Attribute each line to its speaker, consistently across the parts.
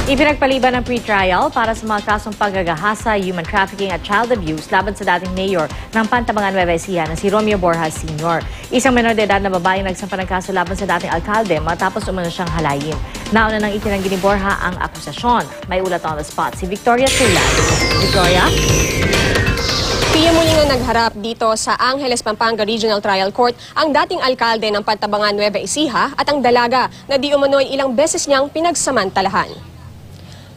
Speaker 1: Ipinagpaliban ng pre-trial para sa mga kasong paggagahasa, human trafficking at child abuse laban sa dating mayor ng Pantabangan Nueva Ecija na si Romeo Borja Sr. Isang menor de edad na babae nagsampa ng kaso laban sa dating alkalde matapos umano siyang halayin. Nauna nang itinanggi ni Borja ang akusasyon. May ulat on the spot si Victoria Tulad. Victoria?
Speaker 2: Pia muli nga nagharap dito sa Angeles, Pampanga Regional Trial Court ang dating alkalde ng Pantabangan Nueva Ecija at ang dalaga na di umano'y ilang beses niyang pinagsamantalahan.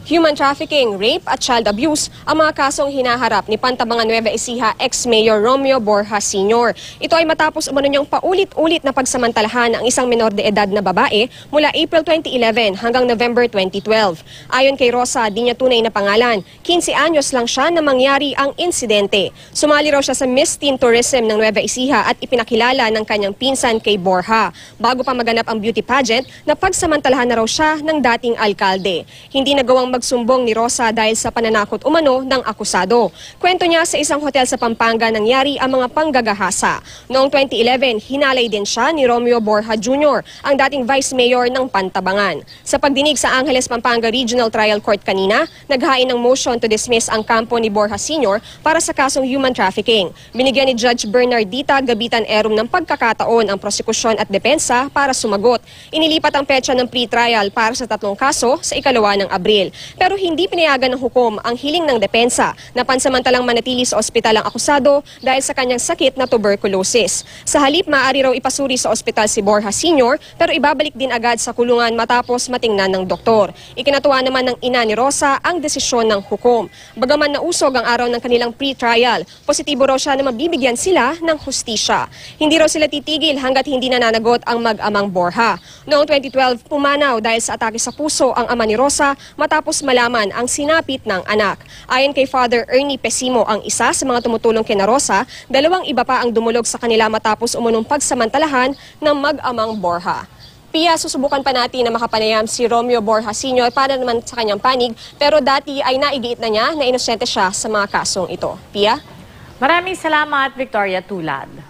Speaker 2: Human trafficking, rape at child abuse ang mga kasong hinaharap ni Pantabangan Nueva Ecija ex-mayor Romeo Borja Sr. Ito ay matapos umano niyang paulit-ulit na pagsamantalahan ang isang menor de edad na babae mula April 2011 hanggang November 2012. Ayon kay Rosa, di niya tunay na pangalan, 15 anyos lang siya na mangyari ang insidente. Sumali raw siya sa Miss Teen Tourism ng Nueva Ecija at ipinakilala ng kanyang pinsan kay Borja. Bago pa maganap ang beauty pageant, na pagsamantalahan na raw siya ng dating alkalde. Hindi nagawang magsumbong ni Rosa dahil sa pananakot umano ng akusado. Kwento niya sa isang hotel sa Pampanga nangyari ang mga panggagahasa. Noong 2011, hinalay din siya ni Romeo Borja Jr., ang dating vice mayor ng Pantabangan. Sa pagdinig sa Angeles, Pampanga Regional Trial Court kanina, naghain ng motion to dismiss ang kampo ni Borja Sr. para sa kasong human trafficking. Binigyan ni Judge Bernardita Gabitan Erum ng pagkakataon ang prosekusyon at depensa para sumagot. Inilipat ang petsa ng pre-trial para sa 3 kaso sa 2 ng Abril. Pero hindi pinayagan ng hukom ang hiling ng depensa na pansamantalang manatili sa ospital ang akusado dahil sa kanyang sakit na tuberculosis. Sa halip, maaari raw ipasuri sa ospital si Borja Sr. pero ibabalik din agad sa kulungan matapos matingnan ng doktor. Ikinatuwa naman ng ina ni Rosa ang desisyon ng hukom. Bagaman nausog ang araw ng kanilang pre-trial, positibo raw siya na mabibigyan sila ng hustisya. Hindi raw sila titigil hanggat hindi nananagot ang mag-amang Borja. Noong 2012, pumanaw dahil sa atake sa puso ang ama ni Rosa matapos malaman ang sinapit ng anak. Ayon kay Father Ernie Pesimo, ang isa sa mga tumutulong kina Rosa, 2 iba pa ang dumulog sa kanila matapos umunong pagsamantalahan ng mag-amang Borja. Pia, susubukan pa natin na makapanayam si Romeo Borja Sr. para naman sa kanyang panig, pero dati ay naigiit na niya na inosente siya sa mga kasong ito. Pia?
Speaker 1: Maraming salamat, Victoria Tulad.